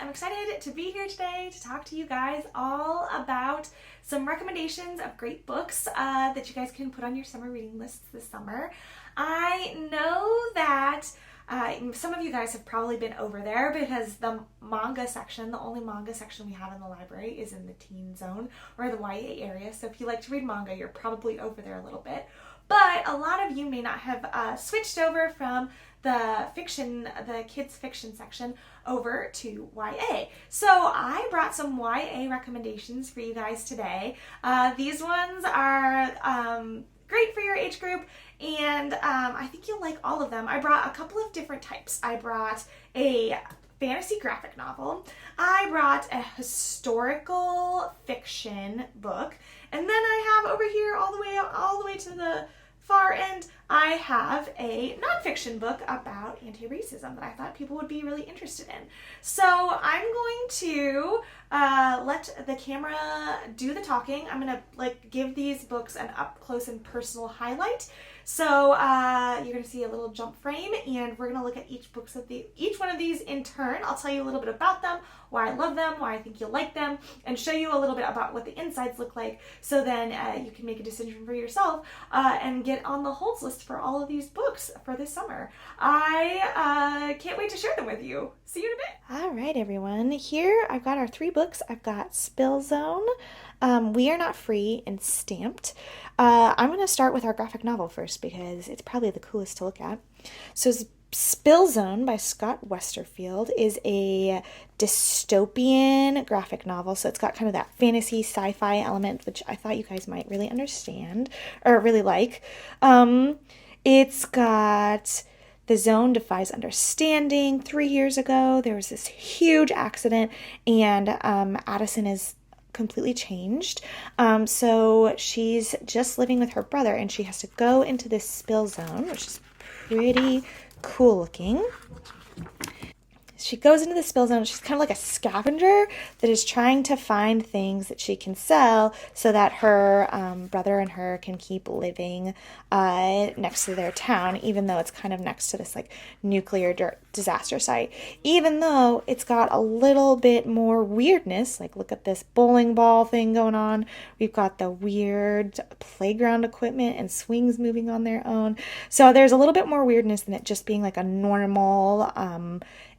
I'm excited to be here today to talk to you guys all about some recommendations of great books that you guys can put on your summer reading lists this summer. I know that some of you guys have probably been over there because the manga section, the only manga section we have in the library, is in the teen zone or the YA area. So if you like to read manga, you're probably over there a little bit. But a lot of you may not have switched over from the kids fiction section over to YA. So I brought some YA recommendations for you guys today. These ones are great for your age group, and I think you'll like all of them. I brought a couple of different types. I brought a fantasy graphic novel, I brought a historical fiction book, and then I have over here all the way to the far end, I have a nonfiction book about anti-racism that I thought people would be really interested in. So I'm going to let the camera do the talking. I'm going to give these books an up close and personal highlight. So you're going to see a little jump frame, and we're going to look at each one of these in turn. I'll tell you a little bit about them, why I love them, why I think you'll like them, and show you a little bit about what the insides look like, so then you can make a decision for yourself and get on the holds list for all of these books for this summer. I can't wait to share them with you. See you in a bit. All right, everyone. Here I've got our 3 books. I've got Spillzone, We Are Not Free, and Stamped. I'm going to start with our graphic novel first because it's probably the coolest to look at. So Spillzone by Scott Westerfeld is a dystopian graphic novel. So it's got kind of that fantasy sci-fi element, which I thought you guys might really understand or really like. It's got the zone defies understanding. 3 years ago, there was this huge accident, and Addison is completely changed. So she's just living with her brother, and she has to go into this spill zone, which is pretty cool looking. She goes into the spill zone. She's kind of like a scavenger that is trying to find things that she can sell so that her brother and her can keep living next to their town, even though it's kind of next to this nuclear disaster site. Even though it's got a little bit more weirdness, look at this bowling ball thing going on. We've got the weird playground equipment and swings moving on their own. So there's a little bit more weirdness than it just being like a normal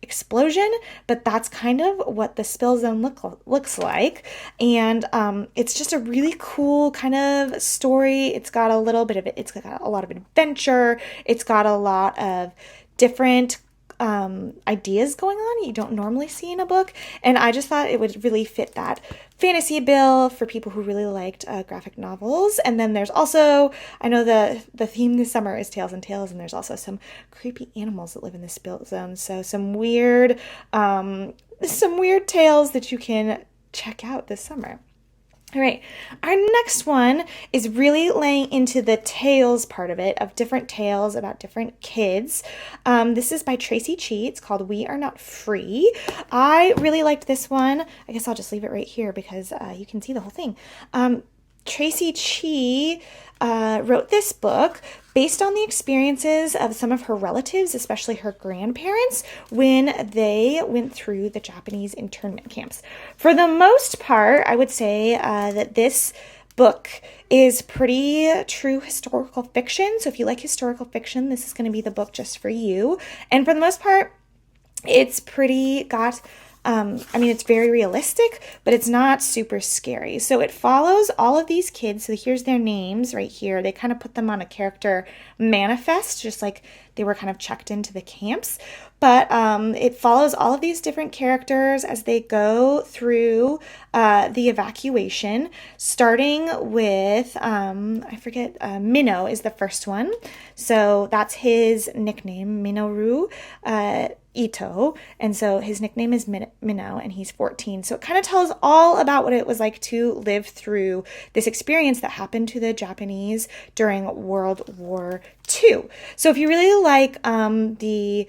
explosion, but that's kind of what the spill zone looks like. And it's just a really cool kind of story. It's got a lot of adventure. It's got a lot of different ideas going on you don't normally see in a book, and I just thought it would really fit that fantasy bill for people who really liked graphic novels. And then there's also, I know the theme this summer is Tales and Tales, and there's also some creepy animals that live in the spill zone, so some weird tales that you can check out this summer. All right, our next one is really laying into the tales part of it, of different tales about different kids. This is by Traci Chee. It's called We Are Not Free. I really liked this one. I guess I'll just leave it right here because you can see the whole thing. Traci Chee wrote this book based on the experiences of some of her relatives, especially her grandparents, when they went through the Japanese internment camps. For the most part, I would say that this book is pretty true historical fiction. So if you like historical fiction, this is going to be the book just for you. And for the most part, it's it's very realistic, but it's not super scary. So it follows all of these kids. So here's their names right here. They kind of put them on a character manifest, just like they were kind of checked into the camps. But it follows all of these different characters as they go through the evacuation, starting with, Minnow is the first one. So that's his nickname, Minoru Ito. And so his nickname is Minnow, and he's 14. So it kind of tells all about what it was like to live through this experience that happened to the Japanese during World War II. So if you really like the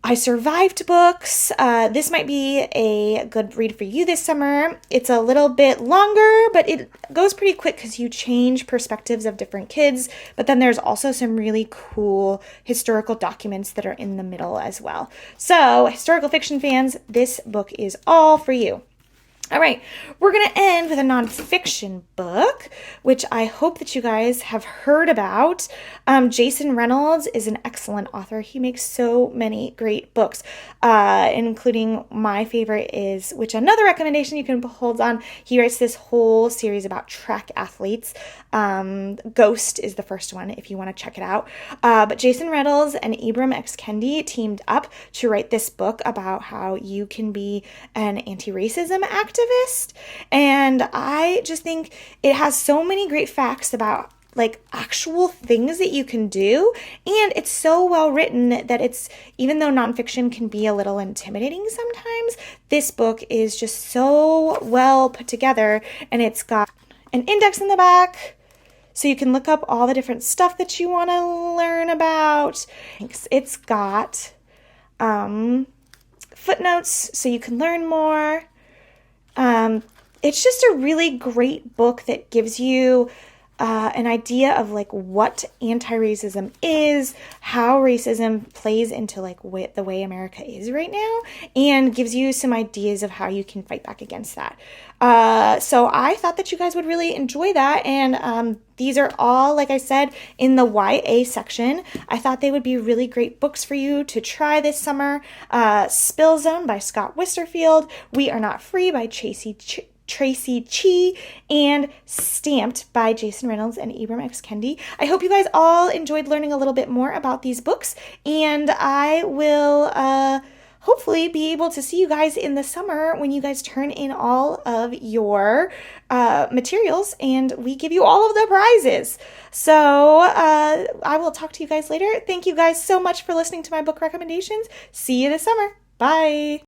I Survived books. This might be a good read for you this summer. It's a little bit longer, but it goes pretty quick because you change perspectives of different kids. But then there's also some really cool historical documents that are in the middle as well. So, historical fiction fans, this book is all for you. All right, we're going to end with a nonfiction book, which I hope that you guys have heard about. Jason Reynolds is an excellent author. He makes so many great books, including my favorite is, which another recommendation you can hold on, he writes this whole series about track athletes. Ghost is the first one if you want to check it out. But Jason Reynolds and Ibram X. Kendi teamed up to write this book about how you can be an anti-racism activist. And I just think it has so many great facts about like actual things that you can do, and it's so well written that it's, even though nonfiction can be a little intimidating sometimes, this book is just so well put together, and it's got an index in the back so you can look up all the different stuff that you want to learn about. It's got footnotes so you can learn more. It's just a really great book that gives you an idea of like what anti-racism is, how racism plays into like the way America is right now, and gives you some ideas of how you can fight back against that. So I thought that you guys would really enjoy that, and these are all, like I said, in the YA section. I thought they would be really great books for you to try this summer. Spillzone by Scott Westerfield, We Are Not Free by Traci, Chee, and Stamped by Jason Reynolds and Ibram X. Kendi. I hope you guys all enjoyed learning a little bit more about these books, and I will hopefully be able to see you guys in the summer when you guys turn in all of your materials and we give you all of the prizes. So I will talk to you guys later. Thank you guys so much for listening to my book recommendations. See you this summer. Bye.